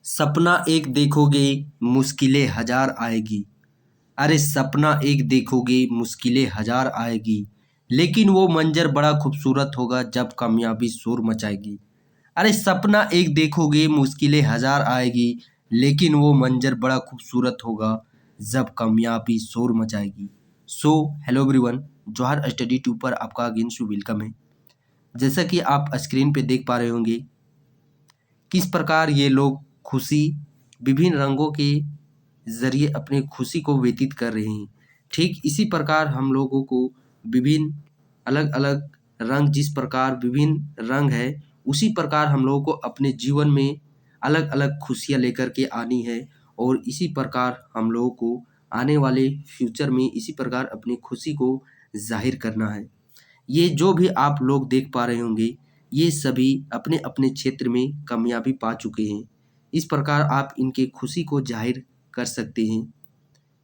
सपना एक देखोगे मुश्किलें हजार आएगी। अरे सपना एक देखोगे मुश्किलें हजार आएगी, लेकिन वो मंजर बड़ा खूबसूरत होगा जब कामयाबी शोर मचाएगी। अरे सपना एक देखोगे मुश्किलें हजार आएगी, लेकिन वो मंजर बड़ा खूबसूरत होगा जब कामयाबी शोर मचाएगी। सो हेलो एवरीवन, जौहर स्टडी ट्यूब पर आपका अगेन से वेलकम है। जैसा कि आप स्क्रीन पे देख पा रहे होंगे किस प्रकार ये लोग खुशी विभिन्न रंगों के ज़रिए अपनी खुशी को व्यतीत कर रहे हैं। ठीक इसी प्रकार हम लोगों को विभिन्न अलग-अलग रंग, जिस प्रकार विभिन्न रंग है, उसी प्रकार हम लोगों को अपने जीवन में अलग-अलग खुशियाँ लेकर के आनी है और इसी प्रकार हम लोगों को आने वाले फ्यूचर में इसी प्रकार अपनी खुशी को ज़ाहिर करना है। ये जो भी आप लोग देख पा रहे होंगे, ये सभी अपने-अपने क्षेत्र में कामयाबी पा चुके हैं। इस प्रकार आप इनके खुशी को ज़ाहिर कर सकते हैं।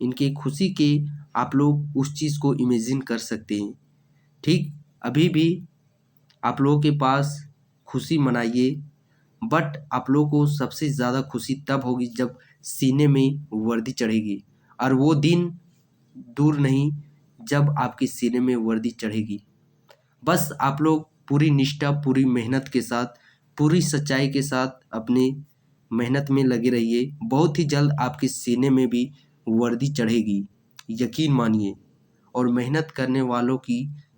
इनके खुशी के आप लोग उस चीज़ को इमेजिन कर सकते हैं। ठीक अभी भी आप लोगों के पास खुशी मनाइए, बट आप लोगों को सबसे ज़्यादा खुशी तब होगी जब सीने में वर्दी चढ़ेगी और वो दिन दूर नहीं जब आपके सीने में वर्दी चढ़ेगी। बस आप लोग पूरी निष्ठा, पूरी मेहनत के साथ, पूरी सच्चाई के साथ अपनी मेहनत में लगे रहिए। बहुत ही जल्द आपके सीने में भी वर्दी चढ़ेगी, यकीन मानिए। और मेहनत करने वालों की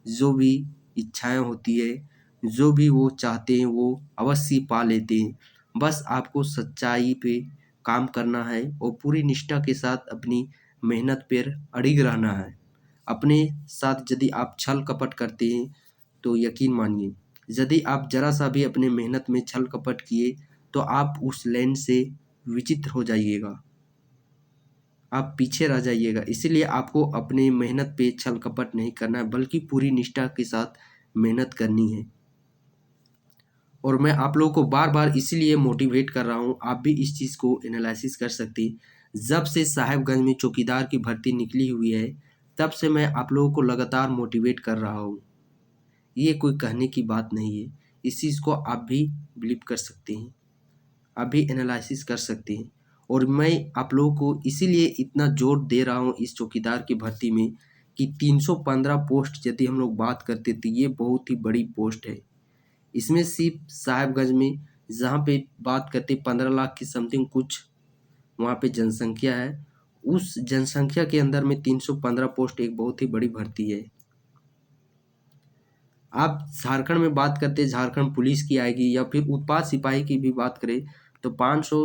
जो भी इच्छाएँ होती है, जो भी वो चाहते हैं, वो अवश्य पा लेते हैं। बस आपको सच्चाई पे काम करना है और पूरी निष्ठा के साथ अपनी मेहनत पर अडिग रहना है। अपने साथ यदि आप छल-कपट करते हैं, तो यकीन मानिए, यदि आप ज़रा-सा भी अपने मेहनत में छल-कपट किए, तो आप उस लाइन से विचित्र हो जाइएगा। आप पीछे रह जाइएगा। इसीलिए आपको अपनी मेहनत पे छल-कपट नहीं करना है, बल्कि पूरी निष्ठा के साथ मेहनत करनी है। और मैं आप लोगों को बार-बार इसीलिए मोटिवेट कर रहा हूँ, आप भी इस चीज़ को एनालिसिस कर सकते हैं। जब से साहेबगंज में चौकीदार की भर्ती निकली हुई है, तब से मैं आप लोगों को लगातार मोटिवेट कर रहा हूँ। ये कोई कहने की बात नहीं है। इस चीज़ को आप भी बिलीव कर सकते हैं, आप भी एनालिसिस कर सकते हैं। और मैं आप लोगों को इसीलिए इतना ज़ोर दे रहा हूँ इस चौकीदार की भर्ती में कि 315 पोस्ट यदि हम लोग बात करते तो ये बहुत ही बड़ी पोस्ट है। इसमें सिर्फ साहेबगंज में जहाँ पे बात करते 15 लाख की समथिंग कुछ वहाँ पे जनसंख्या है, उस जनसंख्या के अंदर में 315 पोस्ट एक बहुत ही बड़ी भर्ती है। आप झारखंड में बात करते हैं, झारखंड पुलिस की आएगी या फिर उत्पाद सिपाही की भी बात करें तो 500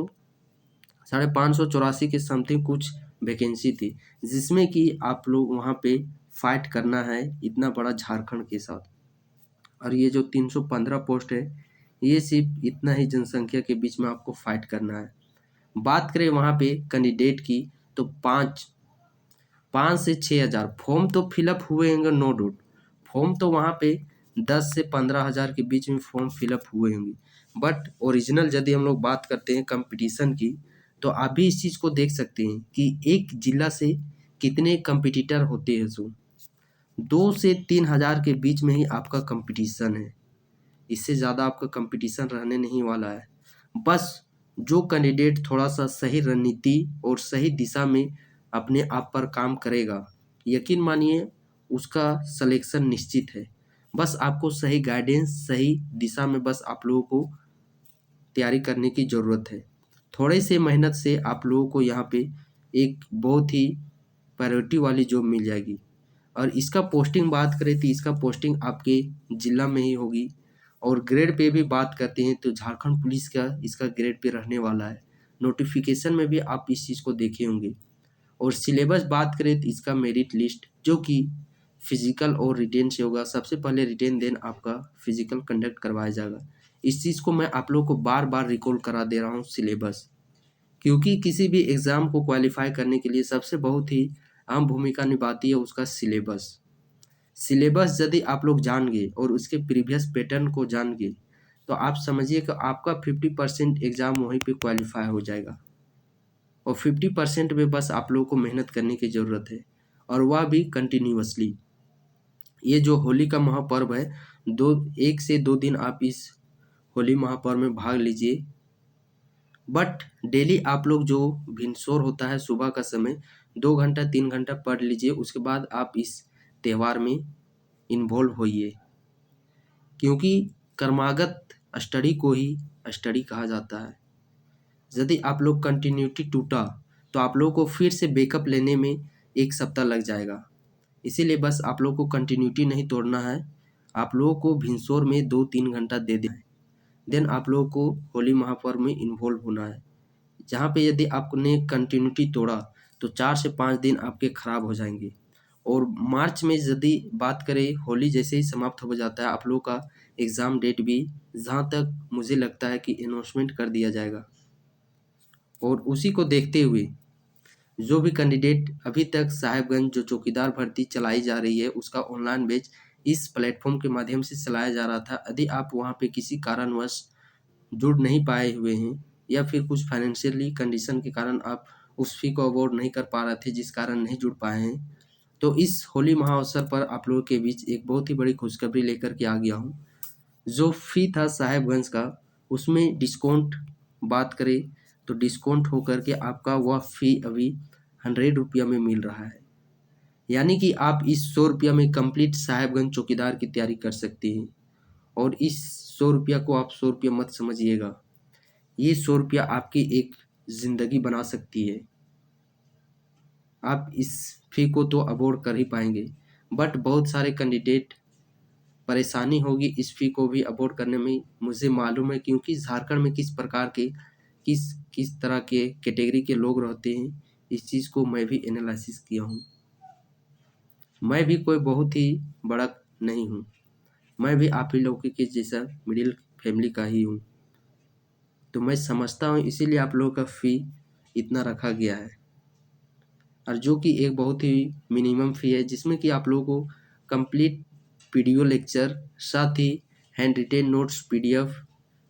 साढ़े 584 के समथिंग कुछ वैकेंसी थी, जिसमें कि आप लोग वहाँ पे फाइट करना है इतना बड़ा झारखंड के साथ। और ये जो 315 पोस्ट है, ये सिर्फ इतना ही जनसंख्या के बीच में आपको फाइट करना है। बात करें वहाँ पे कैंडिडेट की तो 5 से 6,000 फॉर्म तो फिलअप हुए होंगे, नो डाउट। फॉर्म तो वहाँ पे 10 से 15,000 के बीच में फॉर्म फिलअप हुए होंगे, बट ओरिजिनल यदि हम लोग बात करते हैं कंपटीशन की, तो आप भी इस चीज़ को देख सकते हैं कि एक जिला से कितने कंपटीटर होते हैं। सो 2 से 3,000 के बीच में ही आपका कंपटीशन है, इससे ज़्यादा आपका कंपटीशन रहने नहीं वाला है। बस जो कैंडिडेट थोड़ा-सा सही रणनीति और सही दिशा में अपने आप पर काम करेगा, यकीन मानिए उसका सिलेक्शन निश्चित है। बस आपको सही गाइडेंस, सही दिशा में बस आप लोगों को तैयारी करने की ज़रूरत है। थोड़े से मेहनत से आप लोगों को यहाँ पे एक बहुत ही प्रायोरिटी वाली जॉब मिल जाएगी। और इसका पोस्टिंग बात करें तो इसका पोस्टिंग आपके ज़िला में ही होगी। और ग्रेड पे भी बात करते हैं तो झारखंड पुलिस का इसका ग्रेड पे रहने वाला है। नोटिफिकेशन में भी आप इस चीज़ को देखे होंगे। और सिलेबस बात करें तो इसका मेरिट लिस्ट जो कि फिजिकल और रिटेन से होगा। सबसे पहले रिटेन, देन आपका फिजिकल कंडक्ट करवाया जाएगा। इस चीज़ को मैं आप लोगों को बार-बार रिकॉल करा दे रहा हूँ सिलेबस, क्योंकि किसी भी एग्ज़ाम को क्वालिफ़ाई करने के लिए सबसे बहुत ही अहम भूमिका निभाती है उसका सिलेबस। सिलेबस यदि आप लोग जान गए और उसके प्रीवियस पैटर्न को जान गए, तो आप समझिए कि आपका 50% एग्ज़ाम वहीं पे क्वालिफ़ाई हो जाएगा। और 50% में बस आप लोगों को मेहनत करने की ज़रूरत है, और वह भी कंटिन्यूअसली। ये जो होली का महापर्व है, 1 से 2 दिन आप इस होली महापर्व में भाग लीजिए। बट डेली आप लोग जो भिनसोर होता है सुबह का समय 2 घंटा 3 घंटा पढ़ लीजिए, उसके बाद आप इस त्योहार में इन्वॉल्व होइए, क्योंकि कर्मागत स्टडी को ही स्टडी कहा जाता है। यदि आप लोग कंटिन्यूटी टूटा तो आप लोगों को फिर से बैकअप लेने में 1 सप्ताह लग जाएगा। इसीलिए बस आप लोग को कंटिन्यूटी नहीं तोड़ना है, आप लोगों को भिनसोर में 2-3 घंटा दे देना है। देन आप लोगों को होली महापर्व में इन्वॉल्व होना है। जहाँ पे यदि आपने कंटिन्यूटी तोड़ा तो 4 से 5 दिन आपके खराब हो जाएंगे। और मार्च में यदि बात करें, होली जैसे ही समाप्त हो जाता है, आप लोगों का एग्ज़ाम डेट भी जहाँ तक मुझे लगता है कि अनाउंसमेंट कर दिया जाएगा। और उसी को देखते हुए जो भी कैंडिडेट अभी तक साहेबगंज जो चौकीदार भर्ती चलाई जा रही है उसका ऑनलाइन बैच इस प्लेटफॉर्म के माध्यम से चलाया जा रहा था, यदि आप वहाँ पे किसी कारणवश जुड़ नहीं पाए हुए हैं या फिर कुछ फाइनेंशियली कंडीशन के कारण आप उस फी को अवॉर्ड नहीं कर पा रहे थे, जिस कारण नहीं जुड़ पाए हैं, तो इस होली महाअवसर पर आप लोगों के बीच एक बहुत ही बड़ी खुशखबरी लेकर के आ गया हूँ। जो फ़ी था साहेबगंज का, उसमें डिस्काउंट बात करें तो डिस्काउंट होकर के आपका वह फ़ी अभी 100 रुपया में मिल रहा है। यानी कि आप इस 100 रुपया में कंप्लीट साहेबगंज चौकीदार की तैयारी कर सकते हैं। और इस 100 रुपया को आप 100 रुपया मत समझिएगा, ये 100 रुपया आपकी एक ज़िंदगी बना सकती है। आप इस फ़ी को तो अवॉइड कर ही पाएंगे, बट बहुत सारे कैंडिडेट परेशानी होगी इस फ़ी को भी अवॉइड करने में, मुझे मालूम है, क्योंकि झारखंड में किस प्रकार के किस किस तरह के कैटेगरी के लोग रहते हैं, इस चीज़ को मैं भी एनालिसिस किया हूँ। मैं भी कोई बहुत ही बड़ा नहीं हूँ, मैं भी आप ही लोगों के जैसा मिडिल फैमिली का ही हूँ, तो मैं समझता हूँ, इसीलिए आप लोगों का फ़ी इतना रखा गया है। और जो कि एक बहुत ही मिनिमम फ़ी है, जिसमें कि आप लोगों को कंप्लीट वीडियो लेक्चर, साथ ही hand written notes PDF,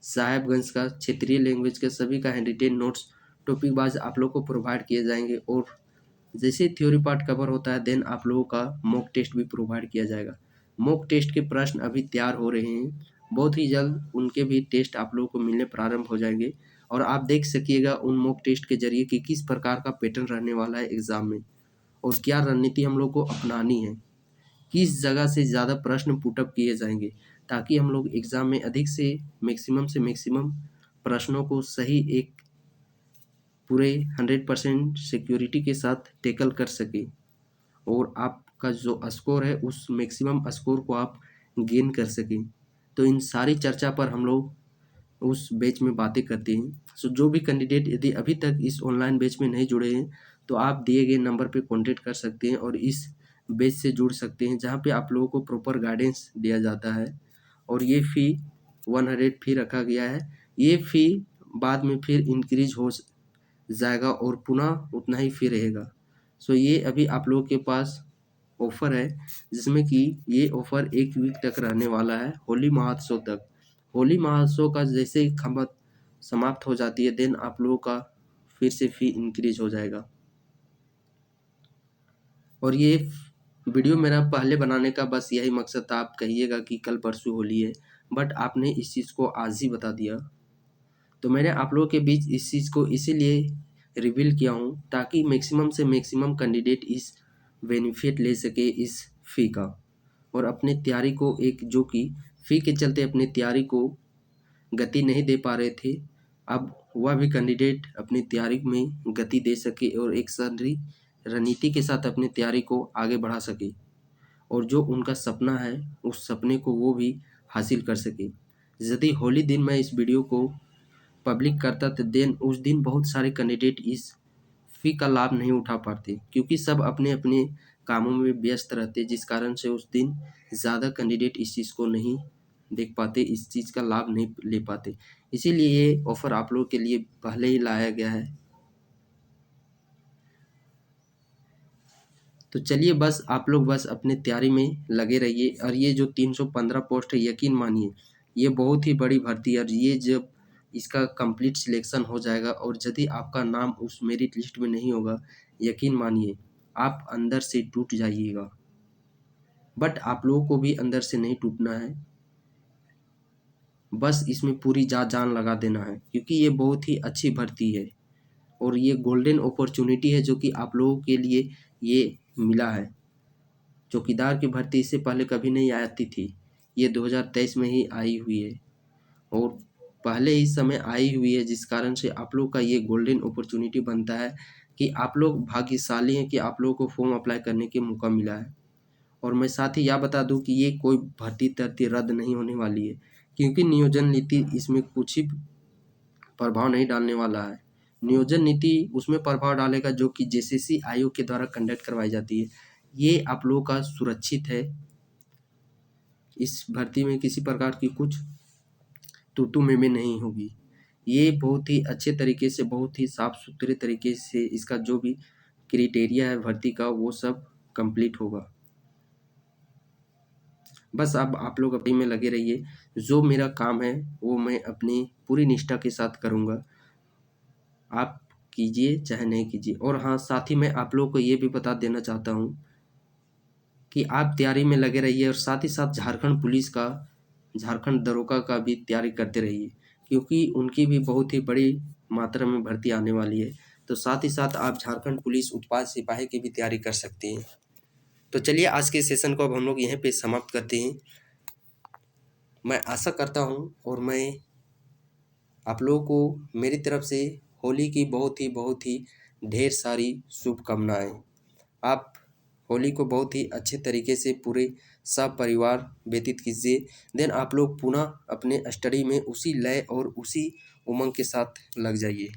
Sahebganj का क्षेत्रीय लैंग्वेज का सभी का hand written notes topic wise आप लोग को प्रोवाइड किए जाएंगे। और जैसे थ्योरी पार्ट कवर होता है, देन आप लोगों का मॉक टेस्ट भी प्रोवाइड किया जाएगा। मॉक टेस्ट के प्रश्न अभी तैयार हो रहे हैं, बहुत ही जल्द उनके भी टेस्ट आप लोगों को मिलने प्रारंभ हो जाएंगे। और आप देख सकिएगा उन मॉक टेस्ट के जरिए कि किस प्रकार का पैटर्न रहने वाला है एग्ज़ाम में, और क्या रणनीति हम लोग को अपनानी है, किस जगह से ज़्यादा प्रश्न पुटअप किए जाएंगे, ताकि हम लोग एग्ज़ाम में अधिक से मैक्सिमम प्रश्नों को सही एक पूरे 100% सिक्योरिटी के साथ टैकल कर सकें, और आपका जो स्कोर है उस मैक्सिमम स्कोर को आप गेन कर सकें। तो इन सारी चर्चा पर हम लोग उस बैच में बातें करते हैं। सो जो भी कैंडिडेट यदि अभी तक इस ऑनलाइन बैच में नहीं जुड़े हैं, तो आप दिए गए नंबर पे कॉन्टेक्ट कर सकते हैं और इस बैच से जुड़ सकते हैं, जहाँ पे आप लोगों को प्रॉपर गाइडेंस दिया जाता है। और ये फ़ी 100 फ़ी रखा गया है। ये फ़ी बाद में फिर इंक्रीज हो जाएगा और पुनः उतना ही फ़ी रहेगा। सो ये अभी आप लोगों के पास ऑफ़र है, जिसमें कि ये ऑफ़र 1 वीक तक रहने वाला है, होली महोत्सव तक। होली महोत्सव का जैसे ही खपत समाप्त हो जाती है, देन आप लोगों का फिर से फ़ी इंक्रीज हो जाएगा। और ये वीडियो मेरा पहले बनाने का बस यही मकसद था, आप कहिएगा कि कल परसों होली है, बट आपने इस चीज़ को आज ही बता दिया। तो मैंने आप लोगों के बीच इस चीज़ को इसीलिए रिवील किया हूँ, ताकि मैक्सिमम से मैक्सिमम कैंडिडेट इस बेनिफिट ले सके इस फ़ी का, और अपने तैयारी को एक जो कि फ़ी के चलते अपनी तैयारी को गति नहीं दे पा रहे थे, अब वह भी कैंडिडेट अपनी तैयारी में गति दे सके और एक सही रणनीति के साथ अपनी तैयारी को आगे बढ़ा सके, और जो उनका सपना है उस सपने को वो भी हासिल कर सके। यदि होली दिन मैं इस वीडियो को पब्लिक करता तो देन उस दिन बहुत सारे कैंडिडेट इस फ़ी का लाभ नहीं उठा पाते, क्योंकि सब अपने अपने कामों में व्यस्त रहते, जिस कारण से उस दिन ज़्यादा कैंडिडेट इस चीज़ को नहीं देख पाते, इस चीज़ का लाभ नहीं ले पाते। इसीलिए ये ऑफ़र आप लोगों के लिए पहले ही लाया गया है। तो चलिए, बस आप लोग बस अपने तैयारी में लगे रहिए। और ये जो 315 पोस्ट है, यकीन मानिए ये बहुत ही बड़ी भर्ती है, और ये जब इसका कंप्लीट सिलेक्शन हो जाएगा और यदि आपका नाम उस मेरिट लिस्ट में नहीं होगा, यकीन मानिए आप अंदर से टूट जाइएगा। बट आप लोगों को भी अंदर से नहीं टूटना है, बस इसमें पूरी जान लगा देना है, क्योंकि ये बहुत ही अच्छी भर्ती है और ये गोल्डन अपॉर्चुनिटी है जो कि आप लोगों के लिए ये मिला है। चौकीदार की भर्ती इससे पहले कभी नहीं आती थी, ये 2023 में ही आई हुई है और पहले ही समय आई हुई है, जिस कारण से आप लोग का ये गोल्डन अपॉर्चुनिटी बनता है कि आप लोग भाग्यशाली हैं कि आप लोगों को फॉर्म अप्लाई करने के मौका मिला है। और मैं साथ ही यह बता दूं कि ये कोई भर्ती रद्द नहीं होने वाली है, क्योंकि नियोजन नीति इसमें कुछ ही प्रभाव नहीं डालने वाला है। नियोजन नीति उसमें प्रभाव डालेगा जो कि जेसीसी आयोग के द्वारा कंडक्ट करवाई जाती है। ये आप लोगों का सुरक्षित है, इस भर्ती में किसी प्रकार की कुछ तू में नहीं होगी। ये बहुत ही अच्छे तरीके से, बहुत ही साफ सुथरे तरीके से इसका जो भी क्राइटेरिया है भर्ती का वो सब कंप्लीट होगा। बस अब आप लोग अपनी में लगे रहिए, जो मेरा काम है वो मैं अपनी पूरी निष्ठा के साथ करूँगा, आप कीजिए चाहे नहीं कीजिए। और हाँ, साथ ही मैं आप लोगों को ये भी बता देना चाहता हूँ कि आप तैयारी में लगे रहिए और साथ ही साथ झारखंड पुलिस का, झारखंड दरोगा का भी तैयारी करते रहिए, क्योंकि उनकी भी बहुत ही बड़ी मात्रा में भर्ती आने वाली है। तो साथ ही साथ आप झारखंड पुलिस उत्पाद सिपाही की भी तैयारी कर सकते हैं। तो चलिए आज के सेशन को अब हम लोग यहीं पे समाप्त करते हैं। मैं आशा करता हूँ और मैं आप लोगों को मेरी तरफ से होली की बहुत ही ढेर सारी शुभकामनाएं। आप होली को बहुत ही अच्छे तरीके से पूरे सब परिवार व्यतीत कीजिए। देन आप लोग पुनः अपने स्टडी में उसी लय और उसी उमंग के साथ लग जाइए।